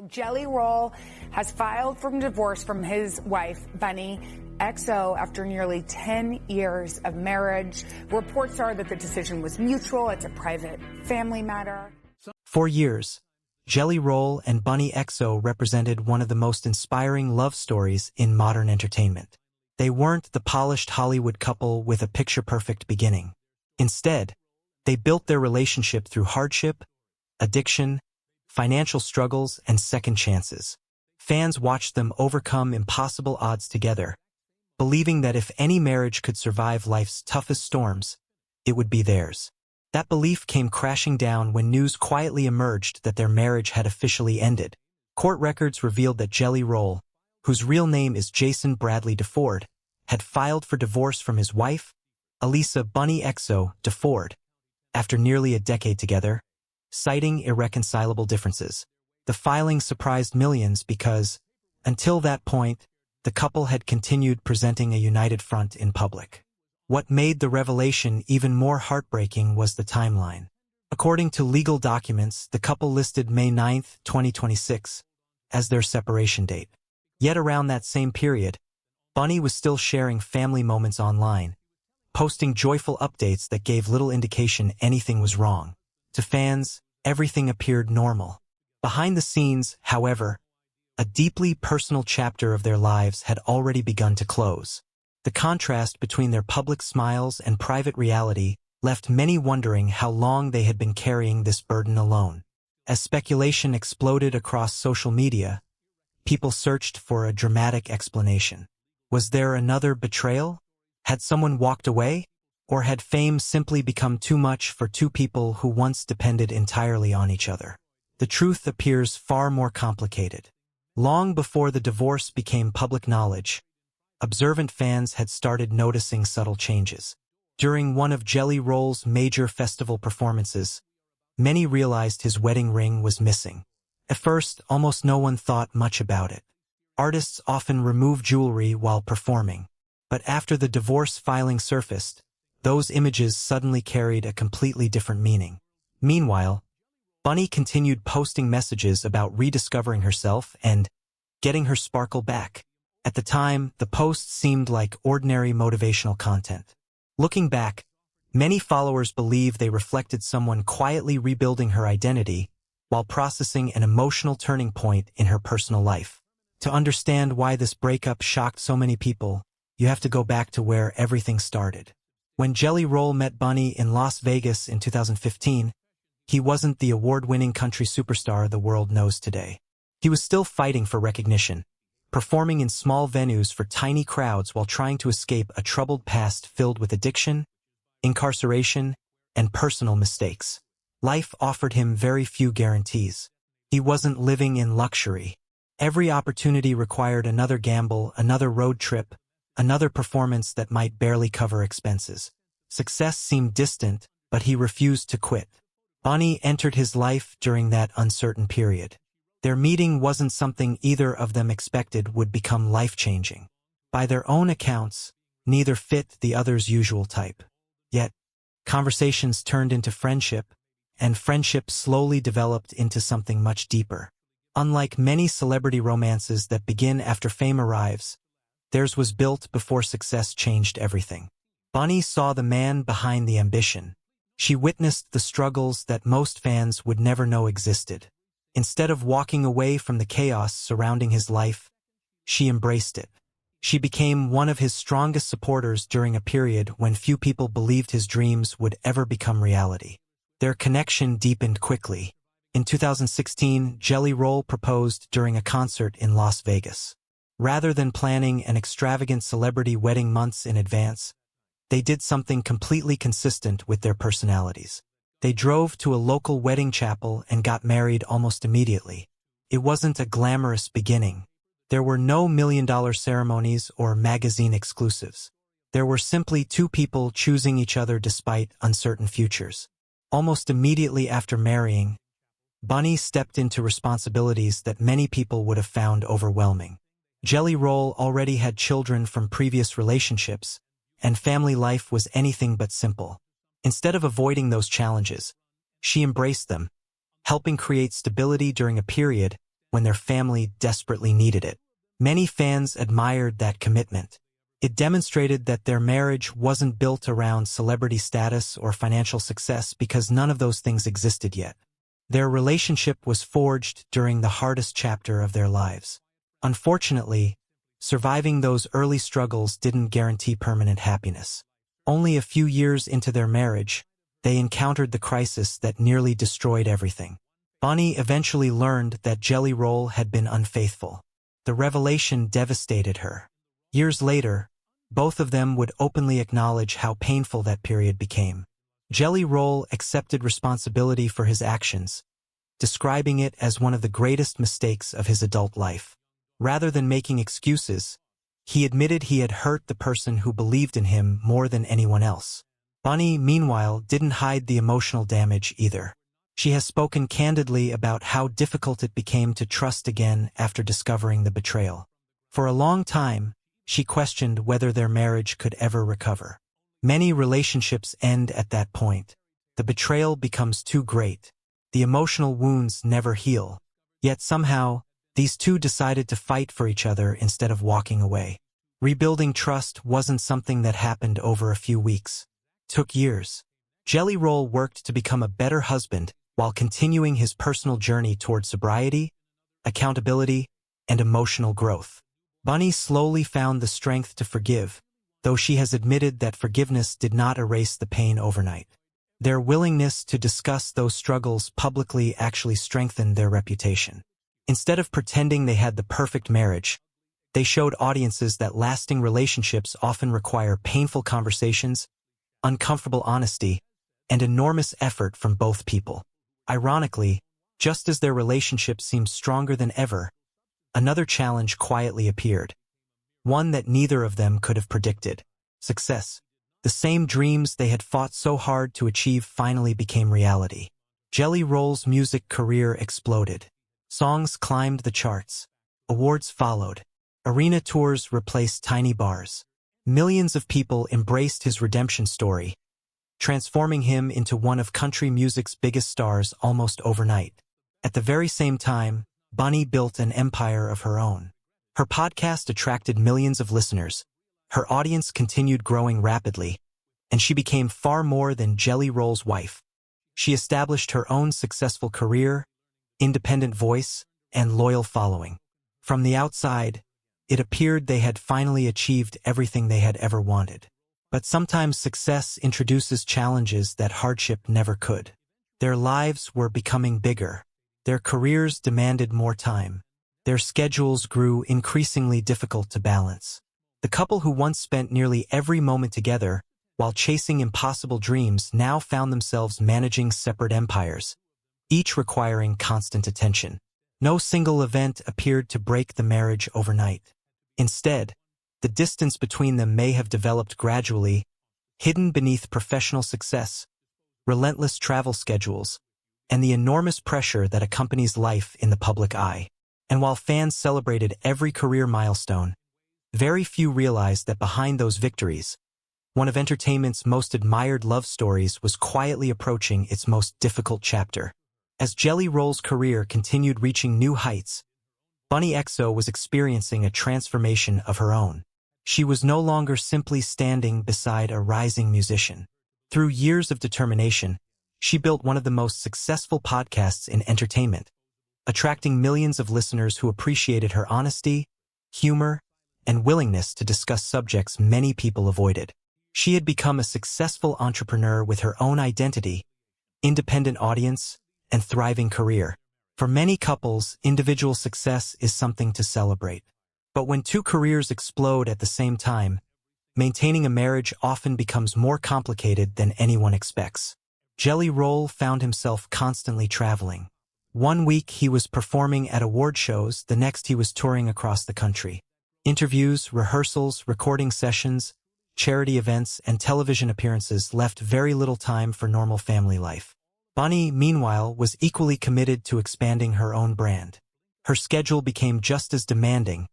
Jelly Roll has filed for divorce from his wife, Bunnie Xo, after nearly 10 years of marriage. Reports are that the decision was mutual. It's a private family matter. For years, Jelly Roll and Bunnie Xo represented one of the most inspiring love stories in modern entertainment. They weren't the polished Hollywood couple with a picture-perfect beginning. Instead, they built their relationship through hardship, addiction, financial struggles, and second chances. Fans watched them overcome impossible odds together, believing that if any marriage could survive life's toughest storms, it would be theirs. That belief came crashing down when news quietly emerged that their marriage had officially ended. Court records revealed that Jelly Roll, whose real name is Jason Bradley DeFord, had filed for divorce from his wife, Elisa Bunnie Xo DeFord, after nearly a decade together, citing irreconcilable differences. The filing surprised millions because, until that point, the couple had continued presenting a united front in public. What made the revelation even more heartbreaking was the timeline. According to legal documents, the couple listed May 9, 2026, as their separation date. Yet around that same period, Bunnie was still sharing family moments online, posting joyful updates that gave little indication anything was wrong. To fans, everything appeared normal. Behind the scenes, however, a deeply personal chapter of their lives had already begun to close. The contrast between their public smiles and private reality left many wondering how long they had been carrying this burden alone. As speculation exploded across social media, people searched for a dramatic explanation. Was there another betrayal? Had someone walked away? Or had fame simply become too much for two people who once depended entirely on each other? The truth appears far more complicated. Long before the divorce became public knowledge, observant fans had started noticing subtle changes. During one of Jelly Roll's major festival performances, many realized his wedding ring was missing. At first, almost no one thought much about it. Artists often remove jewelry while performing, but after the divorce filing surfaced, those images suddenly carried a completely different meaning. Meanwhile, Bunnie continued posting messages about rediscovering herself and getting her sparkle back. At the time, the posts seemed like ordinary motivational content. Looking back, many followers believe they reflected someone quietly rebuilding her identity while processing an emotional turning point in her personal life. To understand why this breakup shocked so many people, you have to go back to where everything started. When Jelly Roll met Bunnie in Las Vegas in 2015, he wasn't the award-winning country superstar the world knows today. He was still fighting for recognition, performing in small venues for tiny crowds while trying to escape a troubled past filled with addiction, incarceration, and personal mistakes. Life offered him very few guarantees. He wasn't living in luxury. Every opportunity required another gamble, another road trip, another performance that might barely cover expenses. Success seemed distant, but he refused to quit. Bunnie entered his life during that uncertain period. Their meeting wasn't something either of them expected would become life-changing. By their own accounts, neither fit the other's usual type. Yet, conversations turned into friendship, and friendship slowly developed into something much deeper. Unlike many celebrity romances that begin after fame arrives, theirs was built before success changed everything. Bunnie saw the man behind the ambition. She witnessed the struggles that most fans would never know existed. Instead of walking away from the chaos surrounding his life, she embraced it. She became one of his strongest supporters during a period when few people believed his dreams would ever become reality. Their connection deepened quickly. In 2016, Jelly Roll proposed during a concert in Las Vegas. Rather than planning an extravagant celebrity wedding months in advance, they did something completely consistent with their personalities. They drove to a local wedding chapel and got married almost immediately. It wasn't a glamorous beginning. There were no million-dollar ceremonies or magazine exclusives. There were simply two people choosing each other despite uncertain futures. Almost immediately after marrying, Bunnie stepped into responsibilities that many people would have found overwhelming. Jelly Roll already had children from previous relationships, and family life was anything but simple. Instead of avoiding those challenges, she embraced them, helping create stability during a period when their family desperately needed it. Many fans admired that commitment. It demonstrated that their marriage wasn't built around celebrity status or financial success because none of those things existed yet. Their relationship was forged during the hardest chapter of their lives. Unfortunately, surviving those early struggles didn't guarantee permanent happiness. Only a few years into their marriage, they encountered the crisis that nearly destroyed everything. Bunnie eventually learned that Jelly Roll had been unfaithful. The revelation devastated her. Years later, both of them would openly acknowledge how painful that period became. Jelly Roll accepted responsibility for his actions, describing it as one of the greatest mistakes of his adult life. Rather than making excuses, he admitted he had hurt the person who believed in him more than anyone else. Bunnie, meanwhile, didn't hide the emotional damage either. She has spoken candidly about how difficult it became to trust again after discovering the betrayal. For a long time, she questioned whether their marriage could ever recover. Many relationships end at that point. The betrayal becomes too great. The emotional wounds never heal. Yet somehow, these two decided to fight for each other instead of walking away. Rebuilding trust wasn't something that happened over a few weeks. It took years. Jelly Roll worked to become a better husband while continuing his personal journey toward sobriety, accountability, and emotional growth. Bunnie slowly found the strength to forgive, though she has admitted that forgiveness did not erase the pain overnight. Their willingness to discuss those struggles publicly actually strengthened their reputation. Instead of pretending they had the perfect marriage, they showed audiences that lasting relationships often require painful conversations, uncomfortable honesty, and enormous effort from both people. Ironically, just as their relationship seemed stronger than ever, another challenge quietly appeared, one that neither of them could have predicted: success. The same dreams they had fought so hard to achieve finally became reality. Jelly Roll's music career exploded. Songs climbed the charts. Awards followed. Arena tours replaced tiny bars. Millions of people embraced his redemption story, transforming him into one of country music's biggest stars almost overnight. At the very same time, Bunnie built an empire of her own. Her podcast attracted millions of listeners. Her audience continued growing rapidly, and she became far more than Jelly Roll's wife. She established her own successful career, independent voice, and loyal following. From the outside, it appeared they had finally achieved everything they had ever wanted. But sometimes success introduces challenges that hardship never could. Their lives were becoming bigger. Their careers demanded more time. Their schedules grew increasingly difficult to balance. The couple who once spent nearly every moment together while chasing impossible dreams now found themselves managing separate empires, each requiring constant attention. No single event appeared to break the marriage overnight. Instead, the distance between them may have developed gradually, hidden beneath professional success, relentless travel schedules, and the enormous pressure that accompanies life in the public eye. And while fans celebrated every career milestone, very few realized that behind those victories, one of entertainment's most admired love stories was quietly approaching its most difficult chapter. As Jelly Roll's career continued reaching new heights, Bunnie Xo was experiencing a transformation of her own. She was no longer simply standing beside a rising musician. Through years of determination, she built one of the most successful podcasts in entertainment, attracting millions of listeners who appreciated her honesty, humor, and willingness to discuss subjects many people avoided. She had become a successful entrepreneur with her own identity, independent audience, and thriving career. For many couples, individual success is something to celebrate. But when two careers explode at the same time, maintaining a marriage often becomes more complicated than anyone expects. Jelly Roll found himself constantly traveling. One week he was performing at award shows, the next he was touring across the country. Interviews, rehearsals, recording sessions, charity events, and television appearances left very little time for normal family life. Bunnie, meanwhile, was equally committed to expanding her own brand. Her schedule became just as demanding,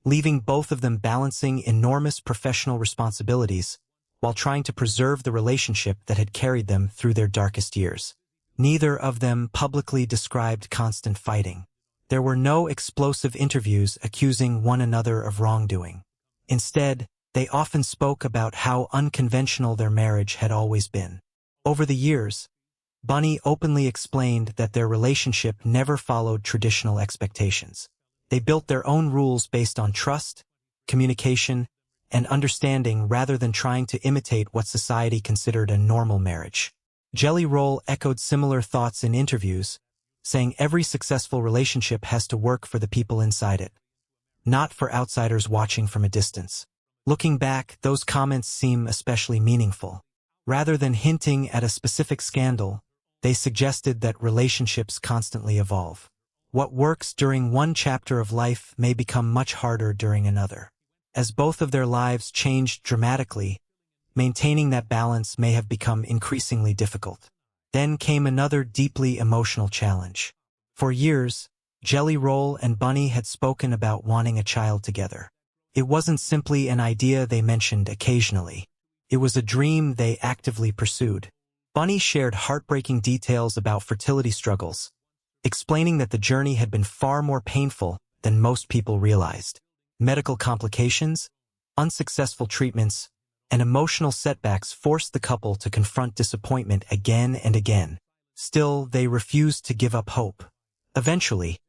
leaving both of them balancing enormous professional responsibilities while trying to preserve the relationship that had carried them through their darkest years. Neither of them publicly described constant fighting. There were no explosive interviews accusing one another of wrongdoing. Instead, they often spoke about how unconventional their marriage had always been. Over the years, Bunnie openly explained that their relationship never followed traditional expectations. They built their own rules based on trust, communication, and understanding rather than trying to imitate what society considered a normal marriage. Jelly Roll echoed similar thoughts in interviews, saying every successful relationship has to work for the people inside it, not for outsiders watching from a distance. Looking back, those comments seem especially meaningful. Rather than hinting at a specific scandal, they suggested that relationships constantly evolve. What works during one chapter of life may become much harder during another. As both of their lives changed dramatically, maintaining that balance may have become increasingly difficult. Then came another deeply emotional challenge. For years, Jelly Roll and Bunnie had spoken about wanting a child together. It wasn't simply an idea they mentioned occasionally. It was a dream they actively pursued. Bunnie shared heartbreaking details about fertility struggles, explaining that the journey had been far more painful than most people realized. Medical complications, unsuccessful treatments, and emotional setbacks forced the couple to confront disappointment again and again. Still, they refused to give up hope. Eventually,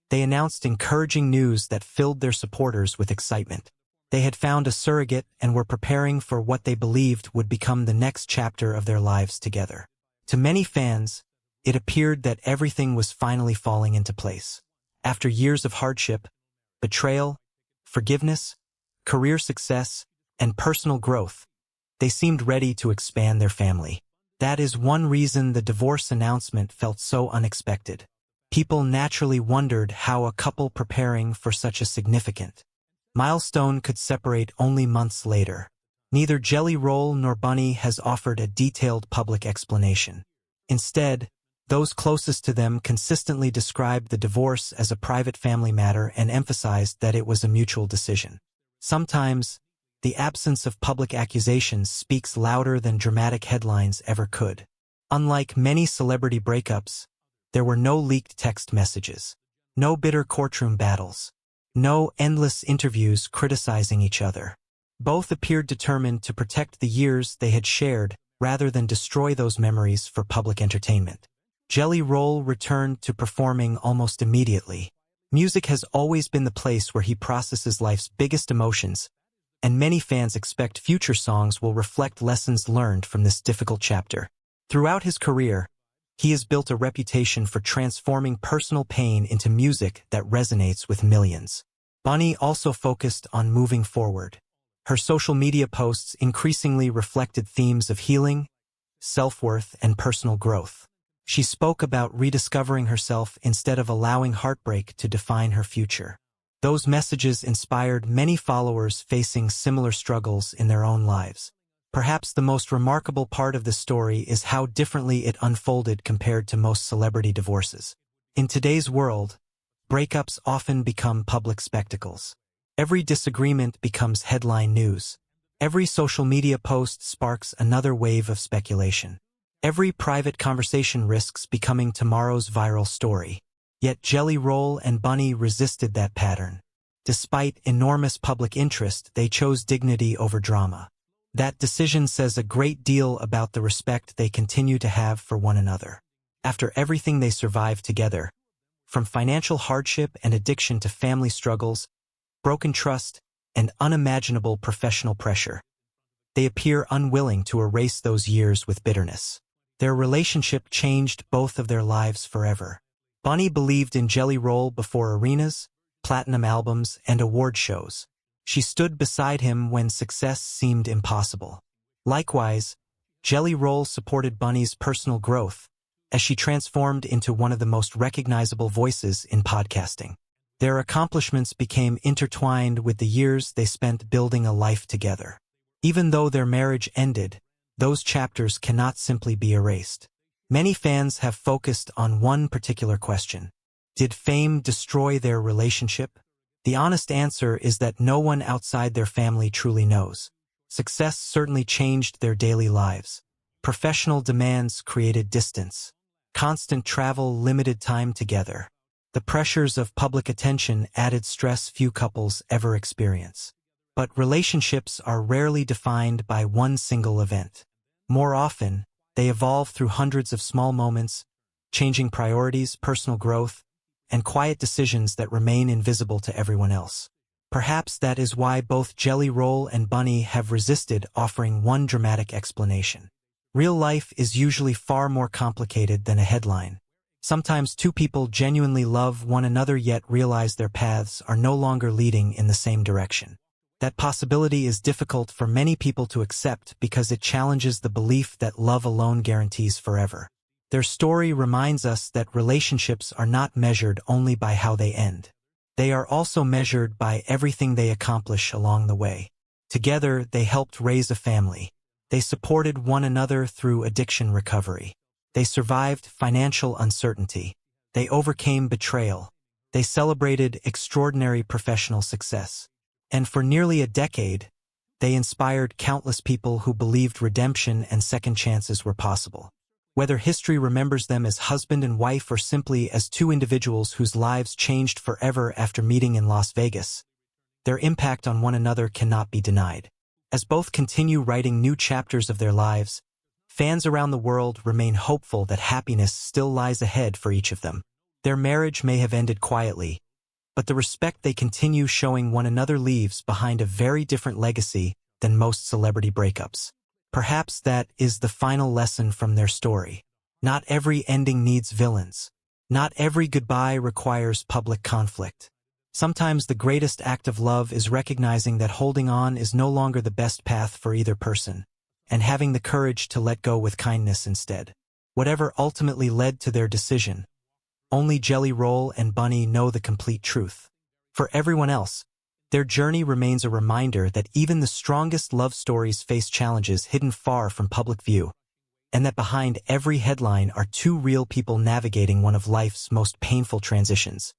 they announced encouraging news that filled their supporters with excitement. They had found a surrogate and were preparing for what they believed would become the next chapter of their lives together. To many fans, it appeared that everything was finally falling into place. After years of hardship, betrayal, forgiveness, career success, and personal growth, they seemed ready to expand their family. That is one reason the divorce announcement felt so unexpected. People naturally wondered how a couple preparing for such a significant milestone could separate only months later. Neither Jelly Roll nor Bunnie has offered a detailed public explanation. Instead, those closest to them consistently described the divorce as a private family matter and emphasized that it was a mutual decision. Sometimes, the absence of public accusations speaks louder than dramatic headlines ever could. Unlike many celebrity breakups, there were no leaked text messages, no bitter courtroom battles, no endless interviews criticizing each other. Both appeared determined to protect the years they had shared rather than destroy those memories for public entertainment. Jelly Roll returned to performing almost immediately. Music has always been the place where he processes life's biggest emotions, and many fans expect future songs will reflect lessons learned from this difficult chapter. Throughout his career, he has built a reputation for transforming personal pain into music that resonates with millions. Bunnie also focused on moving forward. Her social media posts increasingly reflected themes of healing, self-worth, and personal growth. She spoke about rediscovering herself instead of allowing heartbreak to define her future. Those messages inspired many followers facing similar struggles in their own lives. Perhaps the most remarkable part of the story is how differently it unfolded compared to most celebrity divorces. In today's world, breakups often become public spectacles. Every disagreement becomes headline news. Every social media post sparks another wave of speculation. Every private conversation risks becoming tomorrow's viral story. Yet Jelly Roll and Bunnie resisted that pattern. Despite enormous public interest, they chose dignity over drama. That decision says a great deal about the respect they continue to have for one another. After everything they survived together, from financial hardship and addiction to family struggles, broken trust, and unimaginable professional pressure, they appear unwilling to erase those years with bitterness. Their relationship changed both of their lives forever. Bunnie believed in Jelly Roll before arenas, platinum albums, and award shows. She stood beside him when success seemed impossible. Likewise, Jelly Roll supported Bunnie's personal growth as she transformed into one of the most recognizable voices in podcasting. Their accomplishments became intertwined with the years they spent building a life together. Even though their marriage ended, those chapters cannot simply be erased. Many fans have focused on one particular question. Did fame destroy their relationship? The honest answer is that no one outside their family truly knows. Success certainly changed their daily lives. Professional demands created distance. Constant travel limited time together. The pressures of public attention added stress few couples ever experience. But relationships are rarely defined by one single event. More often, they evolve through hundreds of small moments, changing priorities, personal growth, and quiet decisions that remain invisible to everyone else. Perhaps that is why both Jelly Roll and Bunnie have resisted offering one dramatic explanation. Real life is usually far more complicated than a headline. Sometimes two people genuinely love one another yet realize their paths are no longer leading in the same direction. That possibility is difficult for many people to accept because it challenges the belief that love alone guarantees forever. Their story reminds us that relationships are not measured only by how they end. They are also measured by everything they accomplish along the way. Together, they helped raise a family. They supported one another through addiction recovery. They survived financial uncertainty. They overcame betrayal. They celebrated extraordinary professional success. And for nearly a decade, they inspired countless people who believed redemption and second chances were possible. Whether history remembers them as husband and wife or simply as two individuals whose lives changed forever after meeting in Las Vegas, their impact on one another cannot be denied. As both continue writing new chapters of their lives, fans around the world remain hopeful that happiness still lies ahead for each of them. Their marriage may have ended quietly, but the respect they continue showing one another leaves behind a very different legacy than most celebrity breakups. Perhaps that is the final lesson from their story. Not every ending needs villains. Not every goodbye requires public conflict. Sometimes the greatest act of love is recognizing that holding on is no longer the best path for either person, and having the courage to let go with kindness instead. Whatever ultimately led to their decision, only Jelly Roll and Bunnie know the complete truth. For everyone else, their journey remains a reminder that even the strongest love stories face challenges hidden far from public view, and that behind every headline are two real people navigating one of life's most painful transitions.